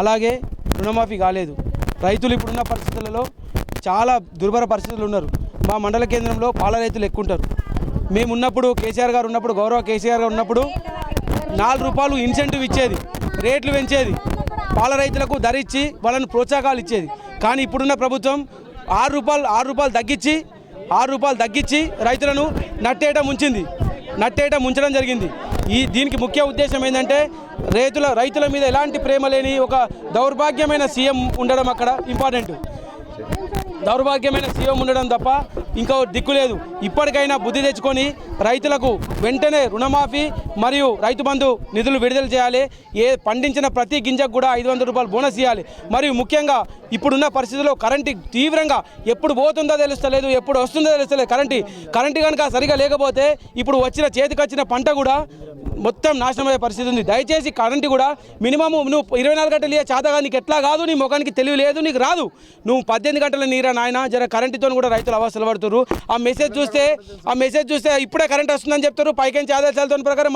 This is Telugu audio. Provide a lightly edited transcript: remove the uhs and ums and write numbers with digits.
అలాగే రుణమాఫీ కాలేదు. రైతులు ఇప్పుడున్న పరిస్థితులలో చాలా దుర్భర పరిస్థితులు ఉన్నారు. మా మండల కేంద్రంలో పాల రైతులు ఎక్కువ ఉంటారు. మేము ఉన్నప్పుడు కేసీఆర్ గారు ఉన్నప్పుడు, గౌరవ కేసీఆర్ గారు ఉన్నప్పుడు 4 రూపాయలు ఇన్సెంటివ్ ఇచ్చేది, రేట్లు పెంచేది, పాల రైతులకు ధర ఇచ్చి వాళ్ళని ప్రోత్సాహకాలు ఇచ్చేది. కానీ ఇప్పుడున్న ప్రభుత్వం 6 రూపాయలు తగ్గించి రైతులను నట్టేట ముంచడం జరిగింది. దీనికి ముఖ్య ఉద్దేశం ఏంటంటే రైతుల మీద ఎలాంటి ప్రేమ లేని ఒక దౌర్భాగ్యమైన సీఎం ఉండడం అక్కడ ఇంపార్టెంట్. దౌర్భాగ్యమైన సీఎం ఉండడం తప్ప ఇంకో దిక్కు లేదు. ఇప్పటికైనా బుద్ధి తెచ్చుకొని రైతులకు వెంటనే రుణమాఫీ మరియు రైతు బంధు నిధులు విడుదల చేయాలి. పండించిన ప్రతి గింజకు కూడా 500 రూపాయలు బోనస్ ఇవ్వాలి. మరియు ముఖ్యంగా ఇప్పుడున్న పరిస్థితుల్లో కరెంటు తీవ్రంగా ఎప్పుడు పోతుందో తెలుస్తలేదు, ఎప్పుడు వస్తుందో తెలుస్తలేదు. కరెంటు కనుక సరిగా లేకపోతే ఇప్పుడు చేతికొచ్చిన పంట కూడా మొత్తం నాశనమయ్యే పరిస్థితి ఉంది. దయచేసి కరెంటు కూడా మినిమం నువ్వు 24 గంటలు ఇయ్యే చేతగా నీకు ఎట్లా కాదు, నీ ముఖానికి తెలివి లేదు, నీకు రాదు. నువ్వు 18 గంటల నీరా నాయన. జర కరెంటుతో కూడా రైతులు అవస్థలు పడుతున్నారు. ఆ మెసేజ్ చూస్తే ఇప్పుడే కరెంట్ వస్తుందని చెప్తారు. పైకి ఆదేశాలతో ప్రకారం